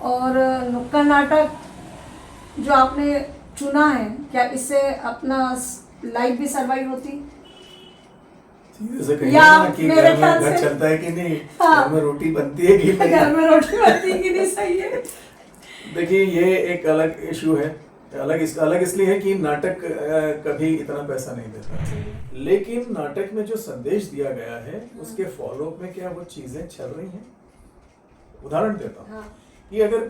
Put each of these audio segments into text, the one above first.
और नुक्कड़ नाटक जो आपने चुना है, क्या इससे अपना लाइफ भी सरवाइव होती? जैसे कहीं या ना कि मेरे घर ख्याल में घर से चलता है कि नहीं, हाँ। घर में रोटी बनती है कि नहीं। घर में रोटी बनती है कि नहीं, सही है। देखिए ये एक अलग इशू है, अलग इसलिए है कि नाटक कभी इतना पैसा नहीं देता, लेकिन नाटक में जो संदेश दिया गया है उसके फॉलो अप में क्या वो चीजें चल रही हैं। उदाहरण देता हूँ कि अगर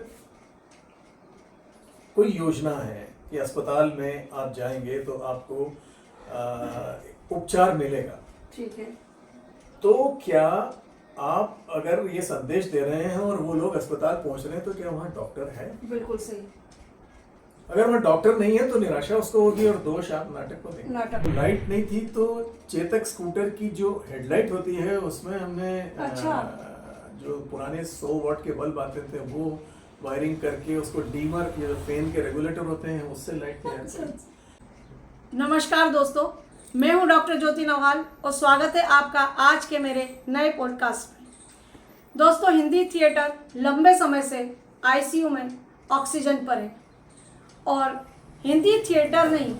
कोई योजना है कि अस्पताल में आप जाएंगे तो आपको उपचार मिलेगा, ठीक है, तो क्या आप अगर ये संदेश दे रहे हैं और वो लोग अस्पताल पहुंच रहे हैं तो क्या वहाँ डॉक्टर है? बिल्कुल सही। अगर वहाँ डॉक्टर नहीं है तो निराशा उसको होगी और दोष आप नाटक को देंगे। नाटक लाइट नहीं थी तो चेतक स्कूटर की जो हेडलाइट होती है उसमें हमने अच्छा। जो पुराने 100 वाट के बल्ब आते थे वो वायरिंग करके उसको डीमर, ये जो फैन के रेगुलेटर होते हैं उससे लाइट नहीं। नमस्कार दोस्तों, मैं हूं डॉक्टर ज्योति नौहाल और स्वागत है आपका आज के मेरे नए पॉडकास्ट में। दोस्तों, हिंदी थिएटर लंबे समय से आईसीयू में ऑक्सीजन पर है और हिंदी थिएटर नहीं,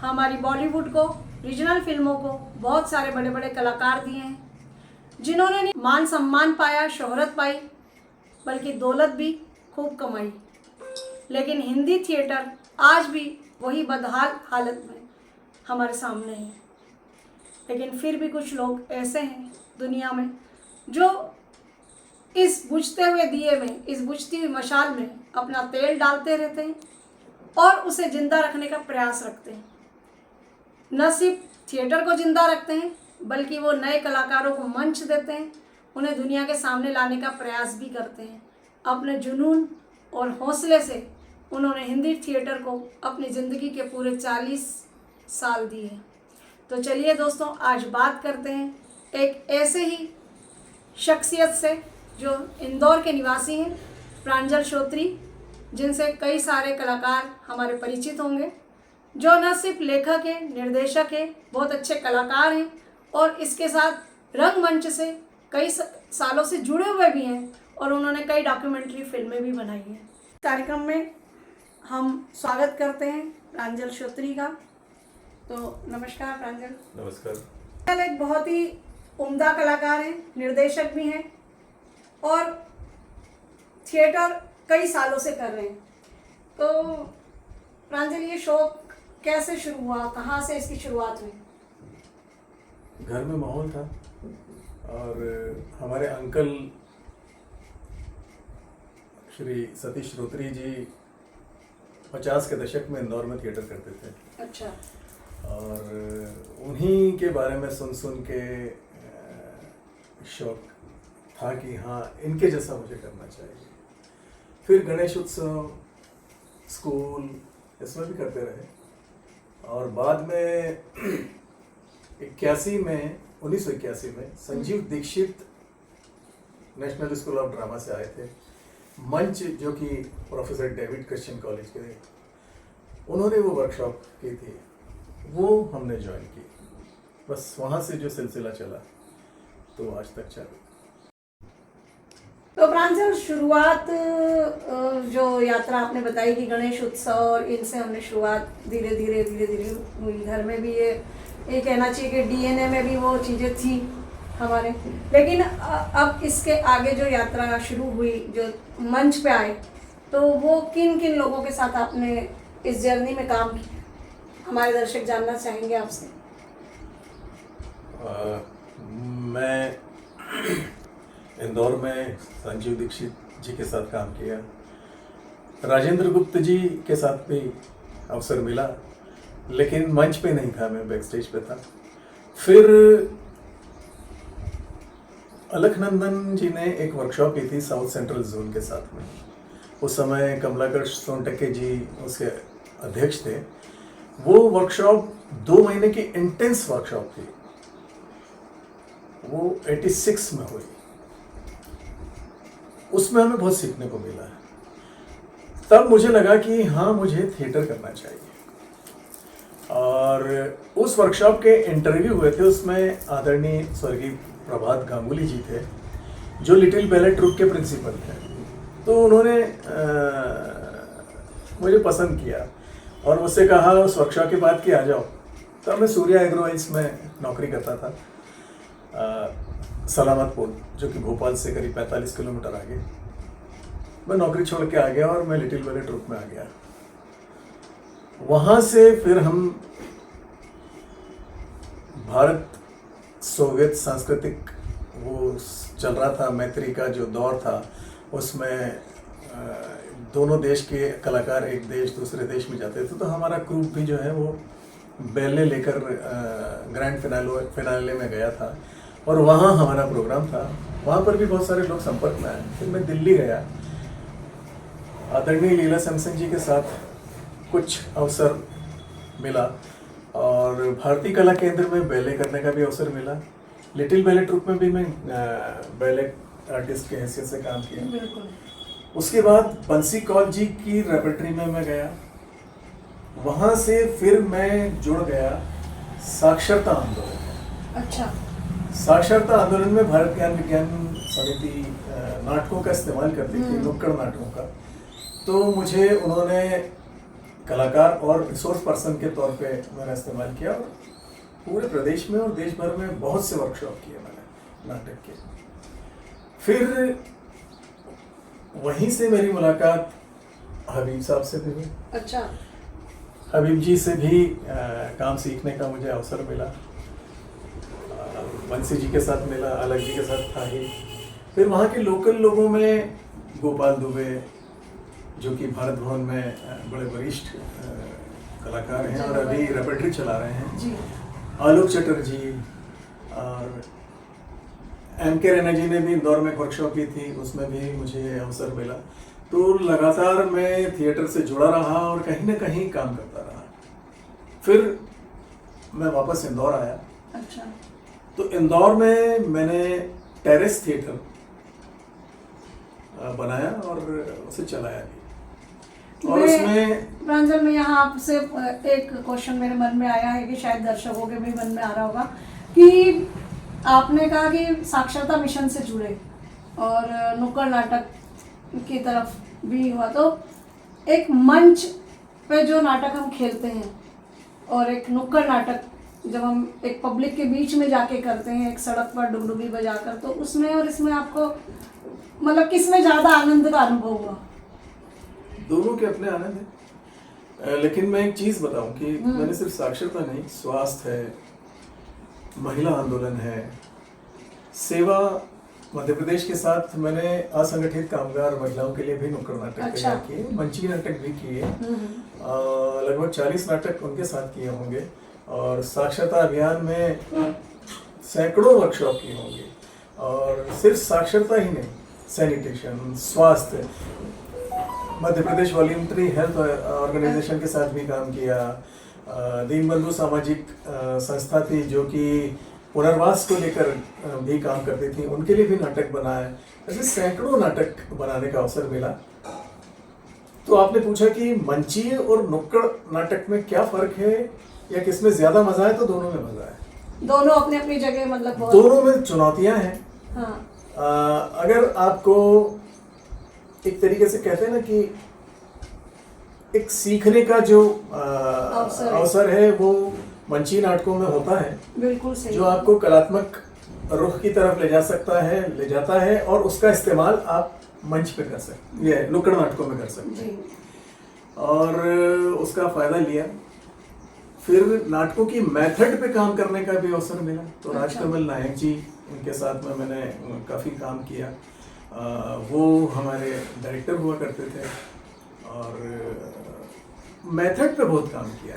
हमारी बॉलीवुड को, रीजनल फिल्मों को बहुत सारे बड़े बड़े कलाकार दिए हैं जिन्होंने मान सम्मान पाया, शोहरत पाई, बल्कि दौलत भी खूब कमाई। लेकिन हिंदी थिएटर आज भी वही बदहाल हालत में हमारे सामने है। लेकिन फिर भी कुछ लोग ऐसे हैं दुनिया में जो इस बुझते हुए दिए में, इस बुझती हुई मशाल में अपना तेल डालते रहते हैं और उसे जिंदा रखने का प्रयास रखते हैं। न सिर्फ थिएटर को जिंदा रखते हैं बल्कि वो नए कलाकारों को मंच देते हैं, उन्हें दुनिया के सामने लाने का प्रयास भी करते हैं। अपने जुनून और हौसले से उन्होंने हिंदी थिएटर को अपनी ज़िंदगी के पूरे 40 साल दिए। तो चलिए दोस्तों, आज बात करते हैं एक ऐसे ही शख्सियत से जो इंदौर के निवासी हैं, प्रांजल श्रोत्री, जिनसे कई सारे कलाकार हमारे परिचित होंगे, जो न सिर्फ लेखक हैं, निर्देशक हैं, बहुत अच्छे कलाकार हैं और इसके साथ रंगमंच से कई सालों से जुड़े हुए भी हैं और उन्होंने कई डॉक्यूमेंट्री फिल्में भी बनाई हैं। कार्यक्रम में हम स्वागत करते हैं प्रांजल श्रोत्री का। तो नमस्कार प्रांजल। नमस्कार। प्रांजल एक बहुत ही उम्दा कलाकार हैं, निर्देशक भी हैं और थिएटर कई सालों से कर रहे हैं। तो प्रांजल, ये शौक कैसे शुरू हुआ, कहाँ से इसकी शुरुआत हुई? घर में माहौल था और हमारे अंकल श्री सतीश श्रोत्री जी 50 के दशक में इंदौर में थिएटर करते थे। अच्छा। और उन्हीं के बारे में सुन के शौक था कि हाँ, इनके जैसा मुझे करना चाहिए। फिर गणेश उत्सव, स्कूल, इसमें भी करते रहे और बाद में 1981 में Sanjeev Dikshit national school of drama से आए थे। मंच जो कि प्रोफेसर डेविड क्रिश्चियन कॉलेज के, उन्होंने वो वर्कशॉप की थी, वो हमने ज्वाइन की। बस वहाँ से जो सिलसिला चला तो आज तक चला। तो प्रांजल, शुरुआत जो यात्रा आपने बताई कि गणेश उत्सव और इनसे हमने शुरुआत धीरे धीरे हुई। घर में भी ये कहना चाहिए कि डीएनए में भी वो चीज़ें थी हमारे। लेकिन अब इसके आगे जो यात्रा शुरू हुई, जो मंच पे आए, तो वो किन किन लोगों के साथ आपने इस जर्नी में काम किया, हमारे दर्शक जानना चाहेंगे आपसे। मैं इंदौर में संजीव दीक्षित जी के साथ काम किया, राजेंद्र गुप्त जी के साथ भी अवसर मिला, लेकिन मंच पे नहीं था, मैं बैक स्टेज पे था। फिर अलखनंदन जी ने एक वर्कशॉप की थी साउथ सेंट्रल जोन के साथ में। उस समय कमलाकर सोनटके जी उसके अध्यक्ष थे। वो वर्कशॉप 2 महीने की इंटेंस वर्कशॉप थी, वो 86 में हुई। उसमें हमें बहुत सीखने को मिला। तब मुझे लगा कि हाँ, मुझे थिएटर करना चाहिए। और उस वर्कशॉप के इंटरव्यू हुए थे, उसमें आदरणीय स्वर्गीय प्रभात गांगुली जी थे, जो लिटिल बैले ट्रुप के प्रिंसिपल थे। तो उन्होंने मुझे पसंद किया और मुझसे कहा उस वर्कशॉप के बाद कि आ जाओ। तब मैं सूर्या एग्रोवाइंस में नौकरी करता था, सलामतपुर, जो कि भोपाल से करीब 45 किलोमीटर आगे। मैं नौकरी छोड़ के आ गया और मैं लिटिल वैली ट्रुप में आ गया। वहाँ से फिर हम भारत सोवियत सांस्कृतिक वो चल रहा था, मैत्री का जो दौर था, उसमें दोनों देश के कलाकार एक देश दूसरे देश में जाते थे। तो हमारा ग्रुप भी जो है वो बैले लेकर ग्रैंड फिनाले में गया था और वहाँ हमारा प्रोग्राम था। वहाँ पर भी बहुत सारे लोग संपर्क में आए। फिर मैं दिल्ली गया, आदरणीय लीला सैमसन जी के साथ कुछ अवसर मिला और भारतीय कला केंद्र में बैले करने का भी अवसर मिला। लिटिल बैले ट्रुप में भी मैं बैले आर्टिस्ट के हैसियत से काम किया। बिल्कुल। उसके बाद बंसी कौल जी की रेपर्टरी में मैं गया। वहाँ से फिर मैं जुड़ गया साक्षरता आंदोलन। अच्छा। साक्षरता आंदोलन में भारत ज्ञान विज्ञान समिति नाटकों का इस्तेमाल करती थी, नुक्कड़ नाटकों का। तो मुझे उन्होंने कलाकार और रिसोर्स पर्सन के तौर पे मैंने इस्तेमाल किया और पूरे प्रदेश में और देश भर में बहुत से वर्कशॉप किए मैंने नाटक के। फिर वहीं से मेरी मुलाकात हबीब साहब से भी हुई। अच्छा। हबीब जी से भी काम सीखने का मुझे अवसर मिला। बंसी जी के साथ मिला, अलग जी के साथ था ही। फिर वहाँ के लोकल लोगों में गोपाल दुबे, जो कि भारत भवन में बड़े वरिष्ठ कलाकार हैं और अभी रेपर्टरी चला रहे हैं जी। आलोक चटर्जी और M.K. रैना जी ने भी इंदौर में वर्कशॉप की थी, उसमें भी मुझे अवसर मिला। तो लगातार मैं थिएटर से जुड़ा रहा और कहीं ना कहीं काम करता रहा। फिर मैं वापस इंदौर आया। अच्छा। तो इंदौर में मैंने टेरेस थिएटर बनाया और उसे चलाया भी। और उसमें प्रांजल में यहाँ आपसे एक क्वेश्चन मेरे मन में आया है कि शायद दर्शकों के भी मन में आ रहा होगा कि आपने कहा कि साक्षरता मिशन से जुड़े और नुक्कड़ नाटक की तरफ भी हुआ। तो एक मंच पे जो नाटक हम खेलते हैं और एक नुक्कड़ नाटक जब हम एक पब्लिक के बीच में जाके करते हैं, एक सड़क पर डुगडुगी बजाकर, तो उसमें और इसमें आपको मतलब किसमें ज़्यादा आनंद का अनुभव हुआ? दोनों के अपने आनंद हैं। लेकिन मैं एक चीज़ बताऊं कि मैंने सिर्फ साक्षरता नहीं, स्वास्थ्य है, महिला आंदोलन है, सेवा, मध्य प्रदेश के साथ मैंने असंगठित कामगार महिलाओं के लिए भी नुक्कड़ नाटक तैयार किए, मंची नाटक भी किए, लगभग 40 नाटक उनके साथ किए होंगे और साक्षरता अभियान में सैकड़ों वर्कशॉप किए होंगे। और सिर्फ साक्षरता ही नहीं, सैनिटेशन, स्वास्थ्य, Madhya Pradesh voluntary health organisation के साथ भी काम किया। दीनबंधु सामाजिक संस्था थी जो कि पुनर्वास को लेकर भी काम करती थी, उनके लिए भी नाटक बनाए। ऐसे सैकड़ों नाटक बनाने का अवसर मिला। तो आपने पूछा कि मंची और नुक्कड़ नाटक में क्या फर्क है या किसमें ज्यादा मजा है, तो दोनों में मजा है। दोनों अपनी अपनी जगह मतलब दोनों में चुनौतियां हैं। हाँ। अगर आपको एक तरीके से कहते हैं ना कि एक सीखने का जो अवसर है वो मंची नाटकों में होता है। बिल्कुल सही। जो आपको कलात्मक रुख की तरफ ले जाता है और उसका इस्तेमाल आप मंच पे कर सकते, ये नुक्कड़ नाटकों में कर सकते हैं। और उसका फायदा लिया। फिर नाटकों की मेथड पे काम करने का भी अवसर मिला। तो राजकमल नायक जी, उनके साथ में मैंने काफ़ी काम किया। वो हमारे डायरेक्टर हुआ करते थे और मेथड पे बहुत काम किया।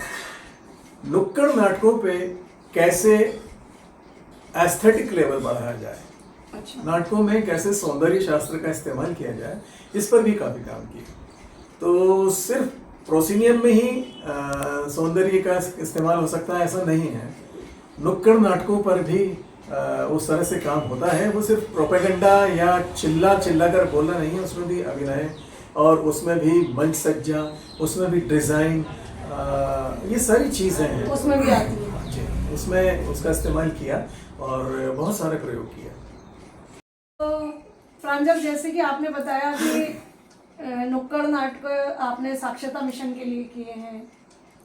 नुक्कड़ नाटकों पे कैसे एस्थेटिक लेवल बढ़ाया जाए, नाटकों में कैसे सौंदर्य शास्त्र का इस्तेमाल किया जाए, इस पर भी काफ़ी काम किया। तो सिर्फ प्रोसीनियम में ही सौंदर्य का इस्तेमाल हो सकता है ऐसा नहीं है। नुक्कड़ नाटकों पर भी उस तरह से काम होता है। वो सिर्फ प्रोपेगेंडा या चिल्ला कर बोलना नहीं है, उसमें भी अभिनय और उसमें भी मंच सज्जा, उसमें भी डिज़ाइन, ये सारी चीज़ें हैं, उसमें भी आती है जी। उसमें उसका इस्तेमाल किया और बहुत सारे प्रयोग किया। तो प्रांजल, जैसे कि आपने बताया कि नाटक आपने साक्षरता मिशन के लिए किए हैं,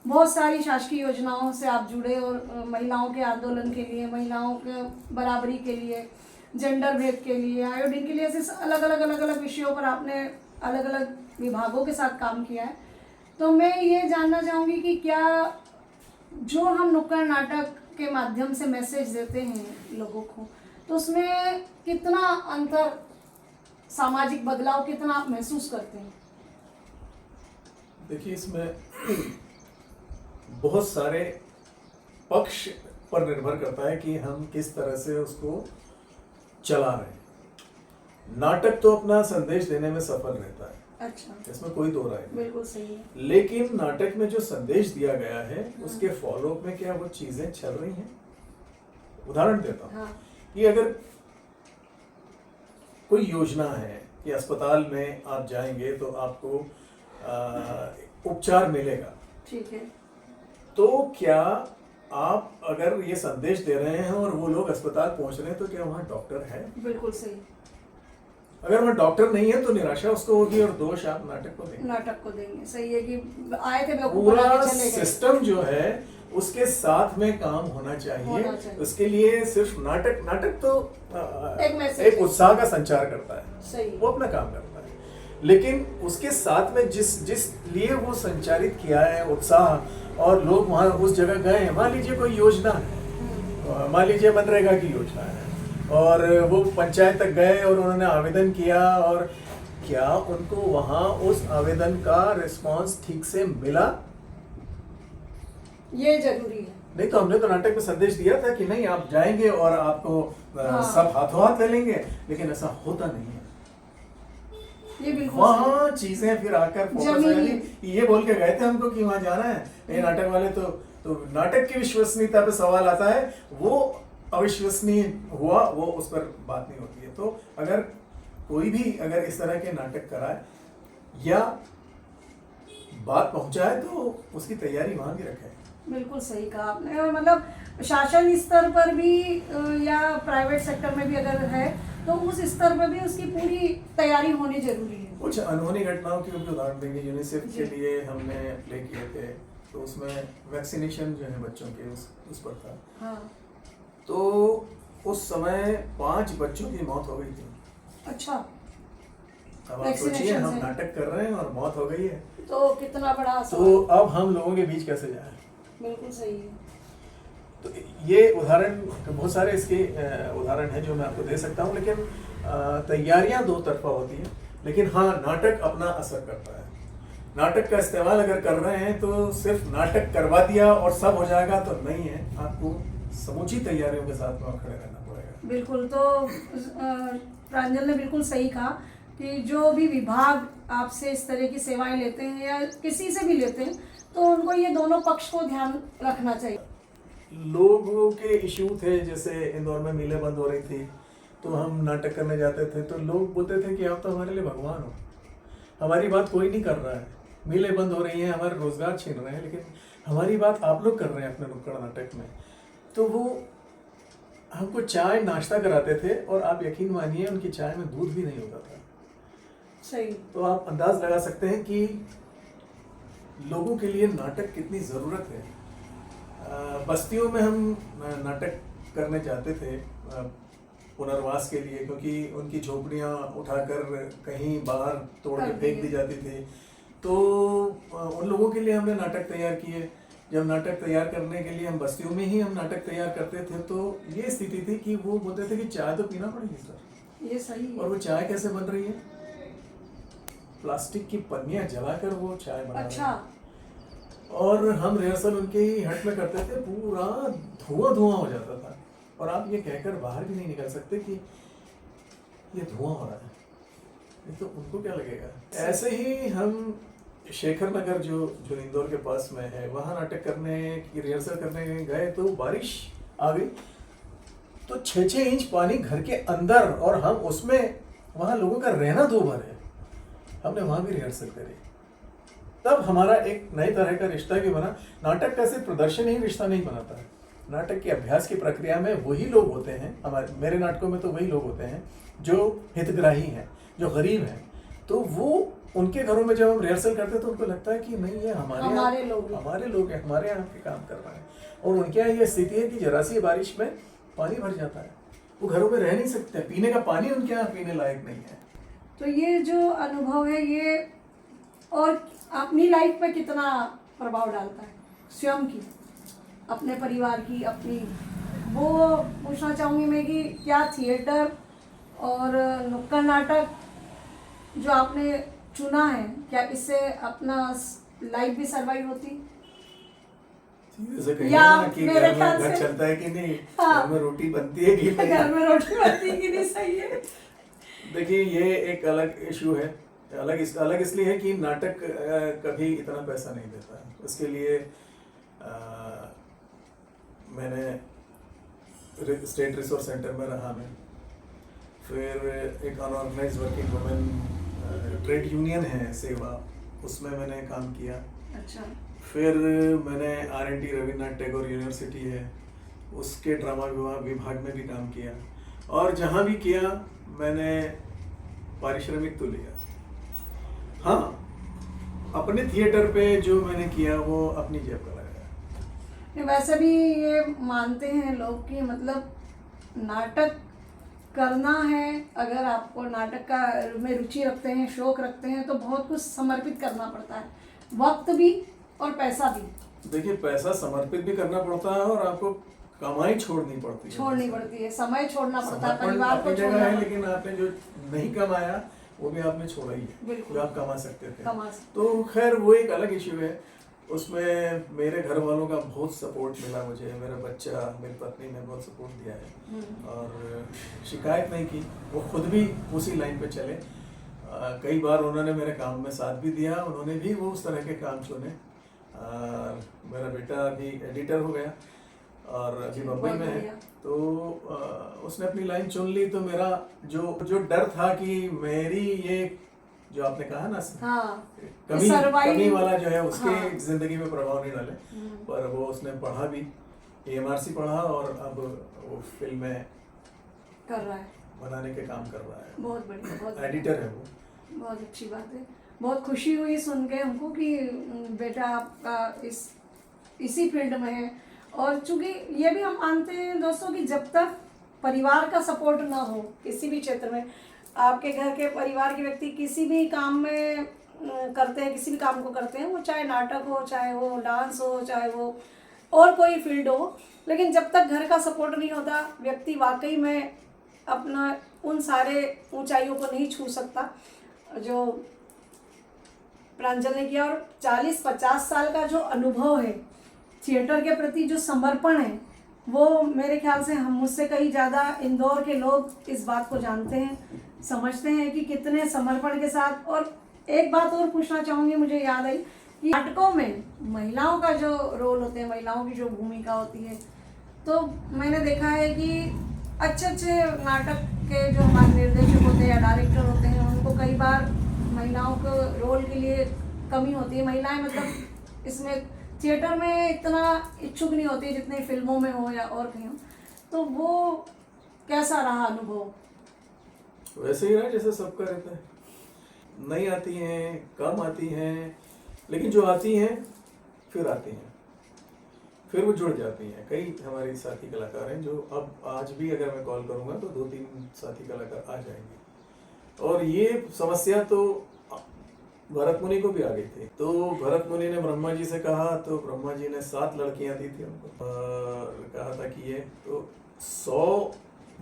बहुत सारी शासकीय योजनाओं से आप जुड़े और महिलाओं के आंदोलन के लिए, महिलाओं के बराबरी के लिए, जेंडर भेद के लिए, आयोडीन के लिए, ऐसे अलग अलग विषयों पर आपने अलग अलग विभागों के साथ काम किया है। तो मैं ये जानना चाहूँगी कि क्या जो हम नुक्कड़ नाटक के माध्यम से मैसेज देते हैं लोगों को, तो उसमें कितना अंतर, सामाजिक बदलाव कितना आप महसूस करते हैं? देखिए, इसमें बहुत सारे पक्ष पर निर्भर करता है कि हम किस तरह से उसको चला रहे हैं। नाटक तो अपना संदेश देने में सफल रहता है, अच्छा, इसमें कोई दो राय नहीं। बिल्कुल सही है। लेकिन नाटक में जो संदेश दिया गया है उसके फॉलो में क्या वो चीजें चल रही हैं? उदाहरण देता हूँ कि अगर कोई योजना है कि अस्पताल में आप जाएंगे तो आपको उपचार मिलेगा, ठीक है, तो क्या आप अगर ये संदेश दे रहे हैं और वो लोग अस्पताल पहुंच रहे हैं तो क्या वहाँ डॉक्टर है? बिल्कुल सही। अगर वहाँ डॉक्टर नहीं है तो निराशा उसको होगी और दोष आप नाटक को देंगे। नाटक को देंगे, सही है कि आए थे बेवकूफ पूरा बना के चले गए। सिस्टम जो है उसके साथ में काम होना चाहिए। उसके लिए सिर्फ नाटक तो एक उत्साह का संचार करता है, सही, वो अपना काम करता है, लेकिन उसके साथ में जिस लिए वो संचालित किया है उत्साह, और लोग वहाँ उस जगह गए, मान लीजिए कोई योजना है, मान लीजिए मनरेगा की योजना है, और वो पंचायत तक गए और उन्होंने आवेदन किया, और क्या उनको वहाँ उस आवेदन का रिस्पांस ठीक से मिला? ये जरूरी है। नहीं तो हमने तो नाटक में संदेश दिया था कि नहीं आप जाएंगे और आपको सब हाथों हाथ ले लेंगे, लेकिन ऐसा होता नहीं है। ये बिल्कुल वहाँ चीजें फिर आकर ये बोल के गए थे हमको कि वहाँ जाना है, ये नाटक वाले तो नाटक की विश्वसनीयता पे सवाल आता है, वो अविश्वसनीय हुआ, वो उस पर बात नहीं होती है। तो अगर कोई भी अगर इस तरह के नाटक कराए या बात पहुंचाए तो उसकी तैयारी वहां भी रखे। बिल्कुल सही कहा आपने। मतलब शासन स्तर पर भी या प्राइवेट सेक्टर में भी अगर है तो उस स्तर पर भी उसकी पूरी तैयारी होनी जरूरी है। कुछ अनहोनी घटनाओं की भी उदाहरण देंगे। यूनिसेफ के लिए हमने प्ले किए थे, तो उसमें वैक्सीनेशन जो है बच्चों के उस पर था। हाँ। तो उस समय 5 बच्चों की मौत हो गई थी। अच्छा, अब आप सोचिए हम नाटक कर रहे हैं और मौत हो गई है, तो कितना बड़ा तो अब हम लोगों के बीच कैसे जाएं? बिल्कुल सही है। तो ये उदाहरण, बहुत सारे इसके उदाहरण हैं जो मैं आपको दे सकता हूँ, लेकिन तैयारियां दो तरफा होती हैं। लेकिन हाँ, नाटक अपना असर करता है। नाटक का इस्तेमाल अगर कर रहे हैं तो सिर्फ नाटक करवा दिया और सब हो जाएगा तो नहीं है, आपको समूची तैयारियों के साथ वहाँ खड़े रहना पड़ेगा। बिल्कुल। तो प्रांजल ने बिल्कुल सही कहा कि जो भी विभाग आपसे इस तरह की सेवाएं लेते हैं या किसी से भी लेते हैं, तो उनको ये दोनों पक्ष को ध्यान रखना चाहिए। लोगों के इश्यू थे, जैसे इंदौर में मिलें बंद हो रही थी, तो हम नाटक करने जाते थे तो लोग बोलते थे कि आप तो हमारे लिए भगवान हो, हमारी बात कोई नहीं कर रहा है, मिलें बंद हो रही हैं, हमारे रोजगार छीन रहे हैं, लेकिन हमारी बात आप लोग कर रहे हैं अपने नुक्कड़ नाटक में। तो वो हमको चाय नाश्ता कराते थे और आप यकीन मानिए उनकी चाय में दूध भी नहीं होता था। सही। तो आप अंदाज लगा सकते हैं कि लोगों के लिए नाटक कितनी ज़रूरत है। बस्तियों में हम नाटक करने जाते थे पुनर्वास के लिए, क्योंकि उनकी झोपड़ियाँ उठाकर कहीं बाहर तोड़ के फेंक दी जाती थी। तो उन लोगों के लिए हमने नाटक तैयार किए। जब नाटक तैयार करने के लिए हम बस्तियों में ही हम नाटक तैयार करते थे, तो ये स्थिति थी कि वो बोलते थे कि चाय तो पीना पड़ेगी सर। ये सही है। और वो चाय कैसे बन रही है? प्लास्टिक की पन्नियाँ जलाकर वो चाय बना रहे हैं। और हम रिहर्सल उनके ही हट में करते थे, पूरा धुआं हो जाता था, और आप ये कहकर बाहर भी नहीं निकल सकते कि ये धुआं हो रहा है, नहीं तो उनको क्या लगेगा। ऐसे ही हम शेखर नगर जो इंदौर के पास में है, वहाँ नाटक करने की रिहर्सल करने गए तो बारिश आ गई, तो 6-6 इंच पानी घर के अंदर, और हम उसमें, वहाँ लोगों का रहना 2 बार है। हमने वहाँ भी रिहर्सल करी, तब हमारा एक नए तरह का रिश्ता भी बना। नाटक का सिर्फ प्रदर्शन ही रिश्ता नहीं बनाता है, नाटक के अभ्यास की प्रक्रिया में वही लोग होते हैं, मेरे नाटकों में तो वही लोग होते हैं जो हितग्राही हैं, जो गरीब हैं। तो वो उनके घरों में जब हम रिहर्सल करते हैं तो उनको लगता है कि नहीं ये हमारे लोग हैं। हमारे लोग हैं, हमारे यहाँ के काम कर रहे हैं। और उनके यहाँ ये स्थिति है कि जरा सी बारिश में पानी भर जाता है, वो घरों में रह नहीं सकते, पीने का पानी उनके यहाँ पीने लायक नहीं है। तो ये जो अनुभव है ये और अपनी लाइफ पे कितना प्रभाव डालता है, स्वयं की, अपने परिवार की, अपनी, वो पूछना चाहूँगी मैं कि क्या थिएटर और नुक्कड़ नाटक जो आपने चुना है, क्या इससे अपना लाइफ भी सरवाइव होती? जैसे कहीं या ना कि मेरे घर ख्याल में घर से- चलता है कि नहीं, हाँ। घर में रोटी बनती है कि नहीं। घर में रोटी बनती है कि नहीं, सही है। देखिए ये एक अलग इशू है, अलग इसलिए है कि नाटक कभी इतना पैसा नहीं देता है। उसके लिए मैंने स्टेट रिसोर्स सेंटर में रहा मैं, फिर एक unorganised working women trade union है सेवा, उसमें मैंने काम किया। अच्छा। फिर मैंने R&T रविन्द्रनाथ टैगोर यूनिवर्सिटी है उसके ड्रामा विभाग में भी काम किया, और जहाँ भी किया मैंने पारिश्रमिक तो लिया। हाँ, अपने थिएटर पे जो मैंने किया वो अपनी जेब का लगाया। वैसे भी ये मानते हैं लोग कि मतलब नाटक करना है, अगर आपको नाटक का में रुचि रखते हैं, शौक रखते हैं, तो बहुत कुछ समर्पित करना पड़ता है, वक्त भी और पैसा भी। देखिए पैसा समर्पित भी करना पड़ता है और आपको कमाई छोड़नी पड़ती है, समय छोड़ना पड़ता है, समर्पण परिवार को अपनी जगह छोड़ना है, पड़ता लेकिन आपने जो नहीं कमाया वो भी आपने छोड़ा ही है, बिल्कुल। जो आप कमा सकते थे। कमा सकते। तो खैर वो एक अलग इश्यू है, उसमें मेरे घर वालों का बहुत सपोर्ट मिला मुझे, मेरा बच्चा, मेरी पत्नी ने बहुत सपोर्ट दिया है और शिकायत नहीं की। वो खुद भी उसी लाइन पे चले, कई बार उन्होंने मेरे काम में साथ भी दिया, उन्होंने भी वो उस तरह के काम चुने। मेरा बेटा अभी एडिटर हो गया और अभी मुंबई में है, तो उसने अपनी लाइन चुन ली। तो मेरा जो डर था कि मेरी ये जो आपने कहा ना हाँ, कमी वाला जो है उसके हाँ। जिंदगी में प्रभाव नहीं डाले, पर वो उसने पढ़ा भी, AMRC पढ़ा और अब वो फिल्में कर रहा है, बनाने के काम कर रहा है। बहुत बढ़िया, बहुत एडिटर है वो। बहुत अच्छी बात है। बहुत खुशी हुई सुन के हमको कि बेटा आपका इसी फील्ड में है। और चूंकि ये भी हम मानते हैं दोस्तों कि जब तक परिवार का सपोर्ट ना हो किसी भी क्षेत्र में, आपके घर के परिवार के व्यक्ति किसी भी काम में करते हैं, किसी भी काम को करते हैं, वो चाहे नाटक हो, चाहे वो डांस हो, चाहे वो और कोई फील्ड हो, लेकिन जब तक घर का सपोर्ट नहीं होता, व्यक्ति वाकई में अपना उन सारे ऊंचाइयों को नहीं छू सकता जो प्रांजल ने किया। और 40-50 साल का जो अनुभव है, थिएटर के प्रति जो समर्पण है, वो मेरे ख्याल से हम मुझसे कहीं ज़्यादा इंदौर के लोग इस बात को जानते हैं, समझते हैं कि कितने समर्पण के साथ। और एक बात और पूछना चाहूँगी, मुझे याद आई कि नाटकों में महिलाओं का जो रोल होते हैं, महिलाओं की जो भूमिका होती है, तो मैंने देखा है कि अच्छे नाटक के जो हमारे निर्देशक होते हैं या डायरेक्टर होते हैं, उनको कई बार महिलाओं को रोल के लिए कमी होती है। महिलाएं मतलब इसमें थिएटर में इतना इच्छुक नहीं होती जितने फिल्मों में हो या और कहीं हो। तो वो कैसा रहा अनुभव? वैसे ही रहा जैसे सबका रहता है, नहीं आती हैं, कम आती हैं, लेकिन जो आती हैं फिर आती हैं, फिर वो जुड़ जाती हैं। कई हमारे साथी कलाकार हैं जो अब आज भी अगर मैं कॉल करूँगा तो 2-3 साथी कलाकार आ जाएंगे। और ये समस्या तो भरत मुनि को भी आ गई थी। तो भरत मुनि ने ब्रह्मा जी से कहा, तो ब्रह्मा जी ने 7 लड़कियां दी थी उनको और कहा था कि ये तो 100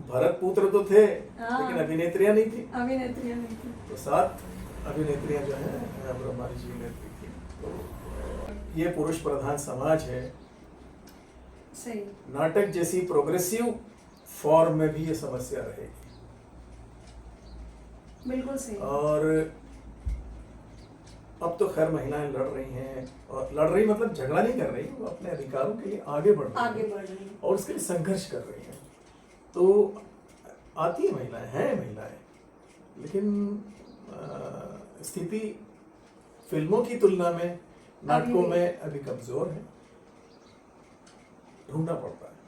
भरत पुत्र तो थे, लेकिन अभिनेत्रियां नहीं थी। अभिनेत्रियां नहीं थी, तो 7 अभिनेत्रियां जो है ब्रह्मा जी ने दी थी। तो ये पुरुष प्रधान समाज है, सही। नाटक जैसी प्रोग्रेसिव फॉर्म में भी ये समस्या रहेगी। बिल्कुल सही। और अब तो खैर महिलाएं लड़ रही हैं, और लड़ रही मतलब झगड़ा नहीं कर रही, वो अपने अधिकारों के लिए आगे बढ़ रही हैं और उसके लिए संघर्ष कर रही हैं। तो आती है महिलाएं, हैं महिलाएं, लेकिन स्थिति फिल्मों की तुलना में नाटकों में अभी कमजोर है, ढूंढना पड़ता है।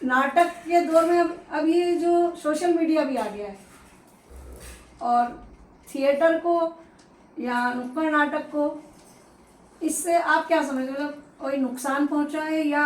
नाटक के दौर में अब ये जो सोशल मीडिया भी आ गया है, और थिएटर को या नुक्कड़ नाटक को, इससे आप क्या समझते हो? मतलब कोई नुकसान पहुंचा है, या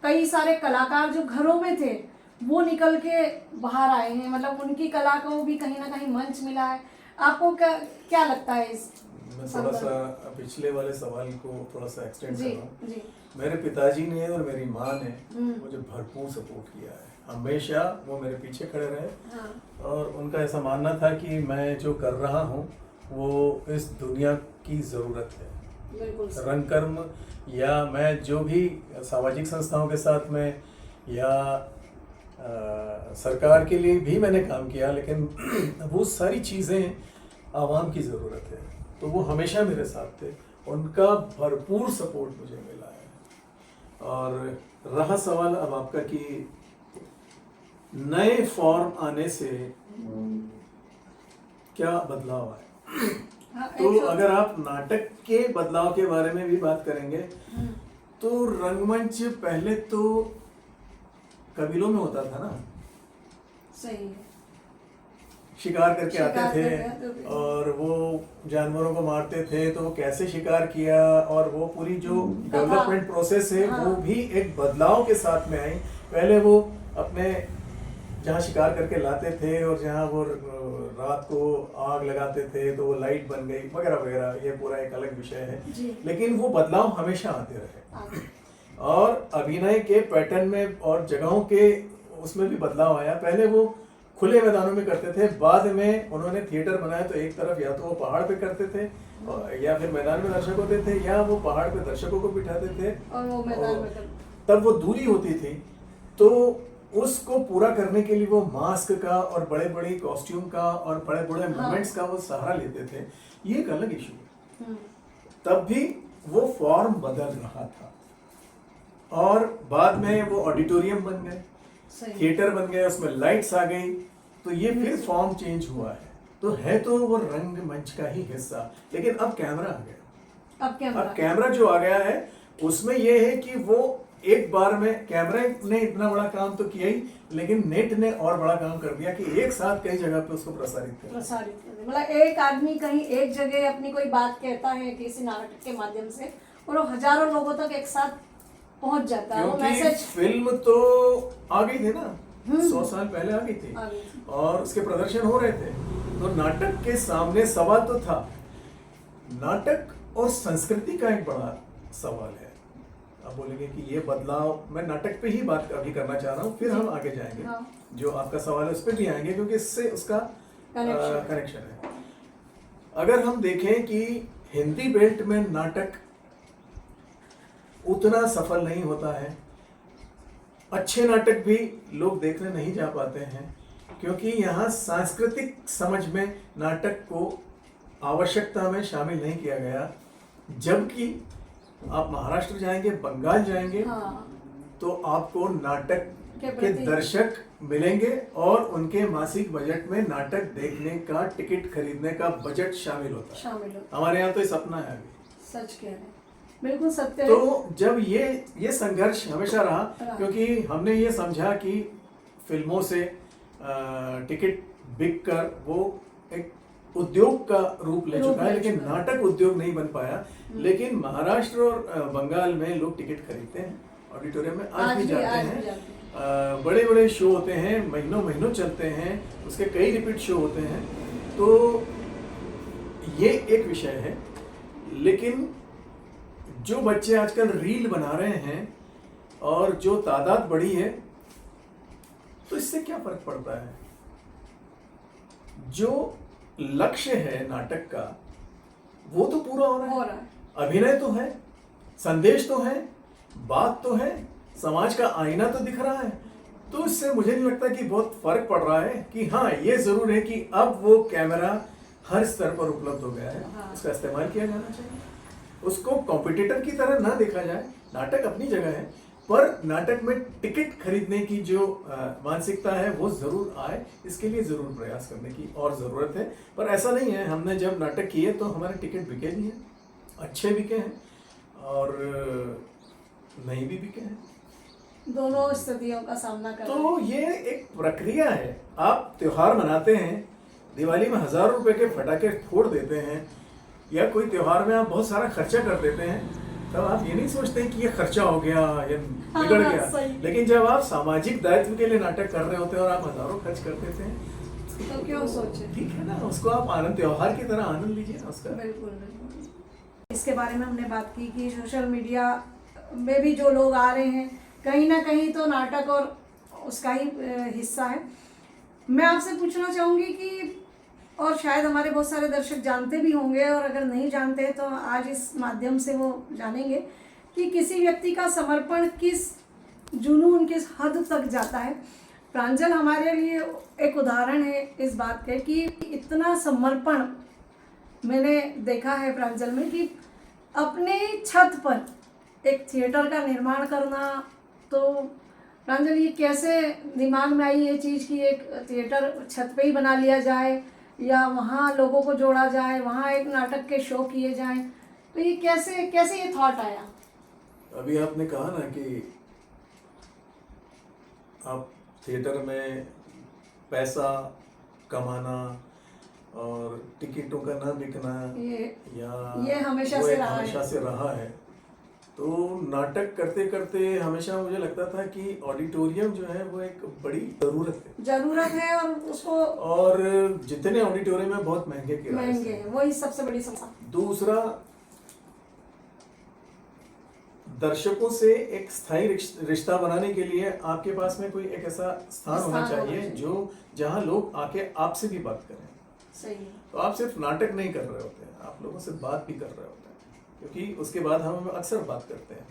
कई सारे कलाकार जो घरों में थे वो निकल के बाहर आए हैं, मतलब उनकी कला को भी कहीं ना कहीं मंच मिला है? आपको क्या क्या लगता है इस मैं थोड़ा सा पिछले वाले सवाल को थोड़ा सा एक्सटेंड कर जी रहा हूँ। जी मेरे पिताजी ने और मेरी माँ ने मुझे भरपूर सपोर्ट किया है, हमेशा वो मेरे पीछे खड़े रहे। हाँ और उनका ऐसा मानना था कि मैं जो कर रहा हूँ वो इस दुनिया की ज़रूरत है। बिल्कुल सही। रंग कर्म या मैं जो भी सामाजिक संस्थाओं के साथ में या सरकार के लिए भी मैंने काम किया, लेकिन वो सारी चीज़ें आवाम की ज़रूरत है, तो वो हमेशा मेरे साथ थे। उनका भरपूर सपोर्ट मुझे मिला है। और रहा सवाल अब आपका कि नए फॉर्म आने से क्या बदलाव आए, हाँ, तो एक अगर आप नाटक के बदलाव के बारे में भी बात करेंगे हम्म, तो रंगमंच पहले तो कबीलों में होता था ना, सही है। शिकार करके शिकार आते करके थे आते थे। और वो जानवरों को मारते थे, तो वो कैसे शिकार किया और वो पूरी जो डेवलपमेंट प्रोसेस है हाँ। वो भी एक बदलाव के साथ में आई। पहले वो अपने जहाँ शिकार करके लाते थे और जहाँ वो रात को आग लगाते थे तो वो लाइट बन गई वगैरह वगैरह, ये पूरा एक अलग विषय है। जी। लेकिन वो बदलाव हमेशा आते रहे आगे। और अभिनय के पैटर्न में और जगहों के उसमें भी बदलाव आया। पहले वो खुले मैदानों में करते थे, बाद में उन्होंने थिएटर बनाया तो एक तरफ या तो वो पहाड़ पे करते थे या फिर मैदान में दर्शक होते थे, या वो पहाड़ पे दर्शकों को बिठाते थे और वो मैदान में तब वो दूरी होती थी, तो उसको पूरा करने के लिए वो मास्क का और बड़े बड़े कॉस्ट्यूम का और बड़े बड़े मूवमेंट्स का वो सहारा लेते थे। ये एक अलग इशू है। तब भी वो फॉर्म बदल रहा था और बाद में वो ऑडिटोरियम बन गए, सही। थिएटर बन गया, उसमें लाइट्स आ गई, तो ये फिर फॉर्म चेंज हुआ है। तो है तो वो रंग मंच का ही हिस्सा, लेकिन अब कैमरा आ गया। अब कैमरा जो आ गया है उसमें ये है कि वो एक बार में कैमरा ने इतना बड़ा काम तो किया ही, लेकिन नेट ने और बड़ा काम कर दिया कि एक साथ कई जगह पे उसको प्रसारित कर मतलब एक आदमी कहीं एक जगह अपनी कोई बात कहता है किसी नाटक के माध्यम से और वो हजारों लोगों तक एक साथ पहुंच जाता है वो क्योंकि मैसेज। फिल्म तो आ गई थी ना, 100 साल पहले आ गई थी और उसके प्रदर्शन हो रहे थे, तो नाटक के सामने सवाल तो था। नाटक और संस्कृति का एक बड़ा सवाल है। आप बोलेंगे कि ये बदलाव, मैं नाटक पे ही बात अभी करना चाह रहा हूँ, फिर हम आगे जाएंगे। हाँ। जो आपका सवाल है उस पर भी आएंगे क्योंकि इससे उसका कनेक्शन है। अगर हम देखें कि हिंदी बेल्ट में नाटक उतना सफल नहीं होता है, अच्छे नाटक भी लोग देखने नहीं जा पाते हैं क्योंकि यहाँ सांस्कृतिक समझ में नाटक को आवश्यकता में शामिल नहीं किया गया। जबकि आप महाराष्ट्र जाएंगे, बंगाल जाएंगे, हाँ। तो आपको नाटक के प्रति दर्शक मिलेंगे और उनके मासिक बजट में नाटक देखने का, टिकट खरीदने का बजट शामिल होता है। हमारे यहाँ तो ये सपना है अभी। सच कह रहे हैं, बिल्कुल सत्य है। तो जब ये संघर्ष हमेशा रहा क्योंकि हमने ये समझा कि फिल्मों से टिकट बिक कर वो एक उद्योग का रूप ले चुका है, लेकिन नाटक उद्योग नहीं बन पाया। लेकिन महाराष्ट्र और बंगाल में लोग टिकट खरीदते हैं, ऑडिटोरियम में आज भी जाते हैं। बड़े बड़े शो होते हैं, महीनों महीनों चलते हैं, उसके कई रिपीट शो होते हैं। तो ये एक विषय है। लेकिन जो बच्चे आजकल रील बना रहे हैं और जो तादाद बढ़ी है, तो इससे क्या फर्क पड़ता है? जो लक्ष्य है नाटक का वो तो पूरा हो रहा है। अभिनय तो है, संदेश तो है, बात तो है, समाज का आईना तो दिख रहा है। तो इससे मुझे नहीं लगता कि बहुत फर्क पड़ रहा है। कि हाँ, ये जरूर है कि अब वो कैमरा हर स्तर पर उपलब्ध हो गया है। हाँ। उसका इस्तेमाल किया जाना चाहिए, उसको कॉम्पिटिटर की तरह ना देखा जाए। नाटक अपनी जगह है, पर नाटक में टिकट खरीदने की जो मानसिकता है वो जरूर आए, इसके लिए जरूर प्रयास करने की और ज़रूरत है। पर ऐसा नहीं है, हमने जब नाटक किए तो हमारे टिकट बिके भी हैं, अच्छे बिके हैं और नहीं भी बिके हैं। दोनों स्थितियों का सामना कर तो ये एक प्रक्रिया है। आप त्योहार मनाते हैं दिवाली में हज़ारों रुपए के फटाके फोड़ देते हैं या कोई त्योहार में आप बहुत सारा खर्चा कर देते हैं, तब आप ये नहीं सोचते हैं कि ये खर्चा हो गया या बिगड़ हाँ, गया। सही। लेकिन जब आप सामाजिक दायित्व के लिए नाटक कर रहे होते हैं और आप हज़ारों खर्च कर देते हैं, तो क्यों सोचे। ठीक है ना, उसको आप आनंद, त्योहार की तरह आनंद लीजिए ना उसका। बिल्कुल बिल्कुल। इसके बारे में हमने बात की कि सोशल मीडिया में भी जो लोग आ रहे हैं कहीं ना कहीं तो नाटक और उसका ही हिस्सा है। मैं आपसे पूछना चाहूँगी कि, और शायद हमारे बहुत सारे दर्शक जानते भी होंगे और अगर नहीं जानते तो आज इस माध्यम से वो जानेंगे कि किसी व्यक्ति का समर्पण किस जुनून, किस हद तक जाता है। प्रांजल हमारे लिए एक उदाहरण है इस बात के कि इतना समर्पण मैंने देखा है प्रांजल में कि अपने छत पर एक थिएटर का निर्माण करना। तो प्रांजल, ये कैसे दिमाग में आई ये चीज़ कि एक थिएटर छत पे ही बना लिया जाए या वहाँ लोगों को जोड़ा जाए, वहाँ एक नाटक के शो किए जाएं, तो ये कैसे कैसे ये थॉट आया? अभी आपने कहा ना कि आप थिएटर में पैसा कमाना और टिकटों का ना बिकना ये हमेशा वो से एक रहा है। हमेशा से रहा है। तो नाटक करते करते हमेशा मुझे लगता था कि ऑडिटोरियम जो है वो एक बड़ी ज़रूरत है और उसको, और जितने ऑडिटोरियम है बहुत महंगे किराए महंगे हैं, वही सबसे बड़ी समस्या। दूसरा, दर्शकों से एक स्थायी रिश्ता बनाने के लिए आपके पास में कोई एक ऐसा स्थान होना चाहिए जो जहां लोग आके आपसे भी बात करें। सही है। तो आप सिर्फ नाटक नहीं कर रहे होते हैं, आप लोगों से बात भी कर रहे होते हैं, क्योंकि उसके बाद हम अक्सर बात करते हैं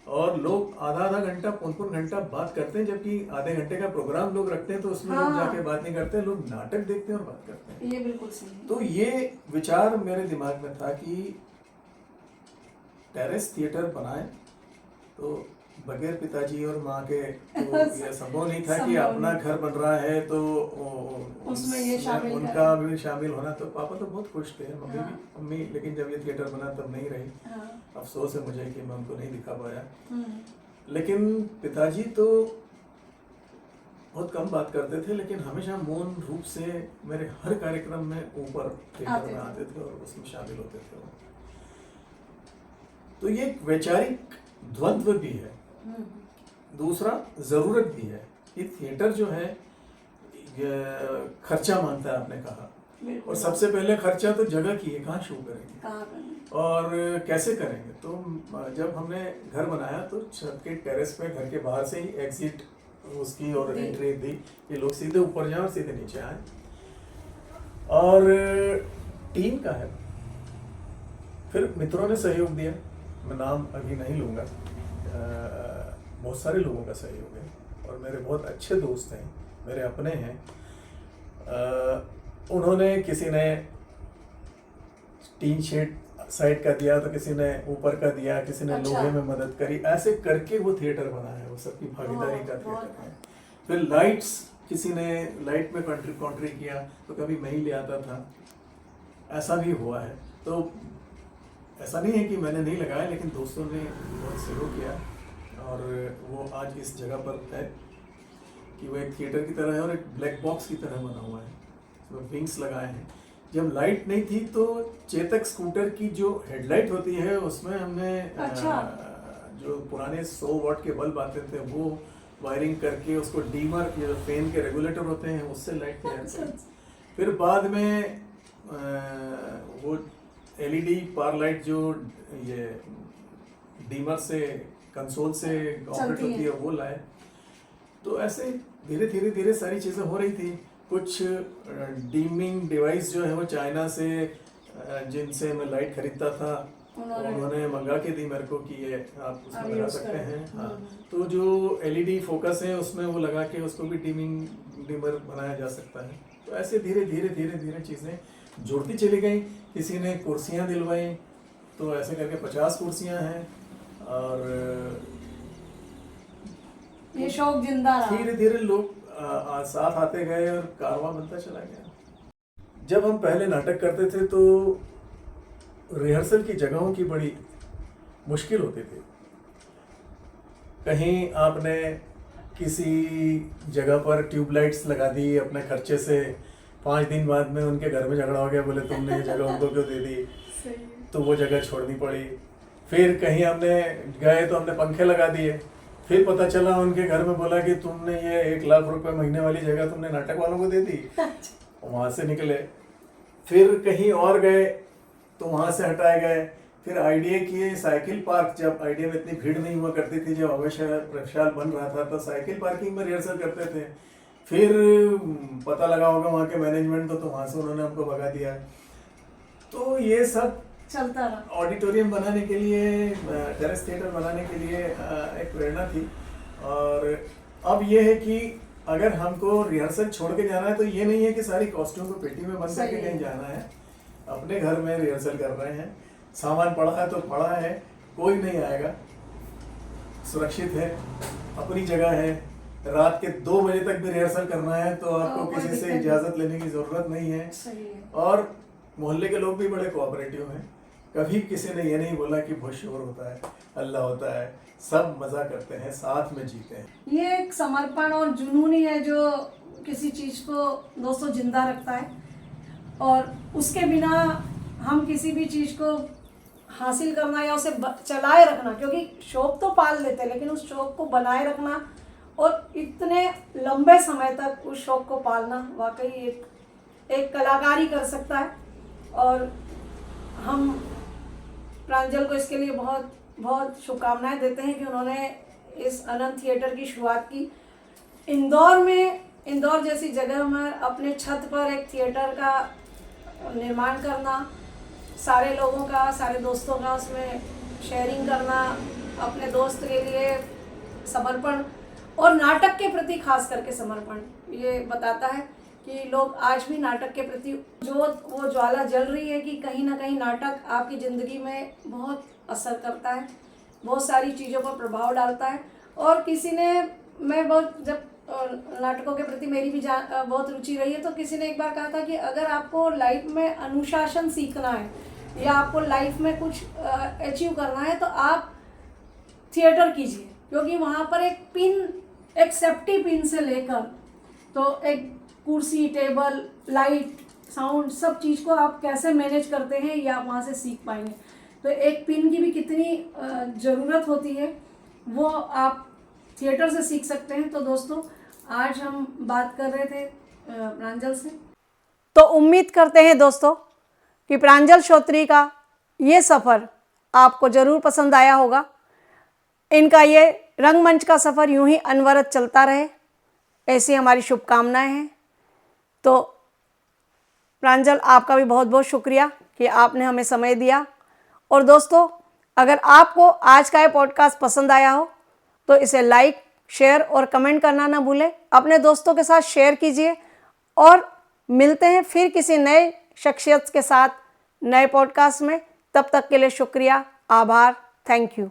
और लोग आधा आधा घंटा, पौन घंटा बात करते हैं, जबकि आधे घंटे का प्रोग्राम लोग रखते हैं तो उसमें लोग जाके बात नहीं करते, लोग नाटक देखते हैं और बात करते हैं। ये बिल्कुल सही है। तो ये विचार मेरे दिमाग में था कि टेरेस थिएटर बनाएं, तो बगैर पिताजी और माँ के तो यह संभव नहीं था कि अपना घर बन रहा है तो उसमें ये शामिल उनका भी शामिल होना। तो पापा तो बहुत खुश थे, मम्मी, लेकिन जब ये थिएटर बना तब नहीं रही। अफसोस है मुझे कि मैं उनको नहीं दिखा पाया। लेकिन पिताजी तो बहुत कम बात करते थे, लेकिन हमेशा मौन रूप से मेरे हर कार्यक्रम में ऊपर थिएटर में आते थे और उसमें शामिल होते थे। तो ये एक वैचारिक द्वंद्व भी है। दूसरा, जरूरत भी है कि थिएटर जो है खर्चा मांगता है, आपने कहा, और सबसे पहले खर्चा तो जगह की है, कहाँ शो करेंगे और कैसे करेंगे। तो जब हमने घर बनाया तो छत के टेरेस पे, घर के बाहर से ही एग्जिट उसकी और एंट्री दी कि लोग सीधे ऊपर जाएं और सीधे नीचे आए। और टीम का है, फिर मित्रों ने सहयोग दिया, मैं नाम अभी नहीं लूँगा, बहुत सारे लोगों का सहयोग है और मेरे बहुत अच्छे दोस्त हैं, मेरे अपने हैं। उन्होंने, किसी ने टीन शेड साइड का दिया तो किसी ने ऊपर का दिया, किसी ने लोहे में मदद करी, ऐसे करके वो थिएटर बना है, वो सबकी भागीदारी का थिएटर है। फिर लाइट्स, किसी ने लाइट में कॉन्ट्री किया तो कभी मैं ही ले आता था, ऐसा भी हुआ है। तो ऐसा नहीं है कि मैंने नहीं लगाया, लेकिन दोस्तों ने बहुत सहयोग किया और वो आज इस जगह पर है कि वो एक थिएटर की तरह है और एक ब्लैक बॉक्स की तरह बना हुआ है, उसमें विंग्स लगाए हैं। जब लाइट नहीं थी तो चेतक स्कूटर की जो हेडलाइट होती है उसमें हमने जो पुराने 100 वाट के बल्ब आते थे वो वायरिंग करके उसको डीमर, ये जो फैन के रेगुलेटर होते हैं, उससे लाइट तैयार की। फिर बाद में वो एलईडी पावर लाइट जो ये डीमर से, कंसोल से ऑपरेट होती है, वो लाए। तो ऐसे धीरे धीरे धीरे सारी चीज़ें हो रही थी। कुछ डीमिंग डिवाइस जो है वो चाइना से, जिनसे मैं लाइट खरीदता था, उन्होंने मंगा के दी मेरे को कि ये आप उसमें लगा सकते हैं। हाँ, तो जो एलईडी फोकस है उसमें वो लगा के उसको भी डिमर बनाया जा सकता है। तो ऐसे धीरे धीरे धीरे धीरे चीज़ें जुड़ती चली गई। किसी ने कुर्सियाँ दिलवाई, तो ऐसे करके 50 कुर्सियाँ हैं और ये शौक जिंदा रहा। धीरे धीरे लोग साथ आते गए और कारवां बनता चला गया। जब हम पहले नाटक करते थे तो रिहर्सल की जगहों की बड़ी मुश्किल होती थी। कहीं आपने किसी जगह पर ट्यूबलाइट्स लगा दी अपने खर्चे से, 5 दिन बाद में उनके घर में झगड़ा हो गया, बोले तुमने ये जगह उनको क्यों दे दी, सही है। तो वो जगह छोड़नी पड़ी। फिर कहीं हमने गए तो हमने पंखे लगा दिए, फिर पता चला उनके घर में बोला कि तुमने ये 1 लाख रुपए महीने वाली जगह तुमने नाटक वालों को दे दी। वहां से निकले, फिर कहीं और गए तो वहां से हटाए गए। फिर आईडीए किए, साइकिल पार्क, जब आईडीए में इतनी भीड़ नहीं हुआ करती थी, जब हमेशा प्रशाल बन रहा था तो साइकिल पार्किंग में रिहर्सल करते थे। फिर पता लगा होगा वहाँ के मैनेजमेंट को, तो वहाँ से उन्होंने हमको भगा दिया। तो ये सब चलता रहा। ऑडिटोरियम बनाने के लिए, टेरेस थिएटर बनाने के लिए एक प्रेरणा थी। और अब ये है कि अगर हमको रिहर्सल छोड़ के जाना है तो ये नहीं है कि सारी कॉस्ट्यूम को पेटी में बंद करके कहीं जाना है। अपने घर में रिहर्सल कर रहे हैं, सामान पड़ा है तो पड़ा है, कोई नहीं आएगा, सुरक्षित है, अपनी जगह है। रात के 2 बजे तक भी रिहर्सल करना है तो आपको कोई किसी से दिक्कत नहीं। इजाज़त लेने की ज़रूरत नहीं है। सही है। और मोहल्ले के लोग भी बड़े कोऑपरेटिव हैं, कभी किसी ने ये नहीं बोला कि बहुत शोर होता है, हल्ला होता है, सब मज़ा करते हैं, साथ में जीते हैं। ये एक समर्पण और जुनून ही है जो किसी चीज़ को दोस्तों जिंदा रखता है, और उसके बिना हम किसी भी चीज़ को हासिल करना या उसे चलाए रखना, क्योंकि शौक तो पाल लेते हैं लेकिन उस शौक को बनाए रखना और इतने लंबे समय तक उस शौक को पालना वाकई एक कलाकार ही कर सकता है। और हम प्रांजल को इसके लिए बहुत बहुत शुभकामनाएं देते हैं कि उन्होंने इस अनंत थिएटर की शुरुआत की। इंदौर जैसी जगह में अपने छत पर एक थिएटर का निर्माण करना, सारे लोगों का, सारे दोस्तों का उसमें शेयरिंग करना, अपने दोस्त के लिए समर्पण और नाटक के प्रति खास करके समर्पण, ये बताता है कि लोग आज भी नाटक के प्रति जो वो ज्वाला जल रही है कि कहीं ना कहीं नाटक आपकी ज़िंदगी में बहुत असर करता है, बहुत सारी चीज़ों पर प्रभाव डालता है। और किसी ने, मैं बहुत जब नाटकों के प्रति मेरी भी बहुत रुचि रही है, तो किसी ने एक बार कहा था कि अगर आपको लाइफ में अनुशासन सीखना है या आपको लाइफ में कुछ अचीव करना है तो आप थिएटर कीजिए, क्योंकि वहाँ पर एक सेफ्टी पिन से लेकर तो एक कुर्सी, टेबल, लाइट, साउंड, सब चीज़ को आप कैसे मैनेज करते हैं ये आप वहाँ से सीख पाएंगे। तो एक पिन की भी कितनी ज़रूरत होती है वो आप थिएटर से सीख सकते हैं। तो दोस्तों आज हम बात कर रहे थे प्रांजल से, तो उम्मीद करते हैं दोस्तों कि प्रांजल श्रोत्री का ये सफ़र आपको ज़रूर पसंद आया होगा। इनका ये रंगमंच का सफ़र यूं ही अनवरत चलता रहे, ऐसी हमारी शुभकामनाएं हैं। तो प्रांजल आपका भी बहुत बहुत शुक्रिया कि आपने हमें समय दिया। और दोस्तों अगर आपको आज का ये पॉडकास्ट पसंद आया हो तो इसे लाइक, शेयर और कमेंट करना ना भूलें, अपने दोस्तों के साथ शेयर कीजिए। और मिलते हैं फिर किसी नए शख्सियत के साथ नए पॉडकास्ट में। तब तक के लिए शुक्रिया, आभार, थैंक यू।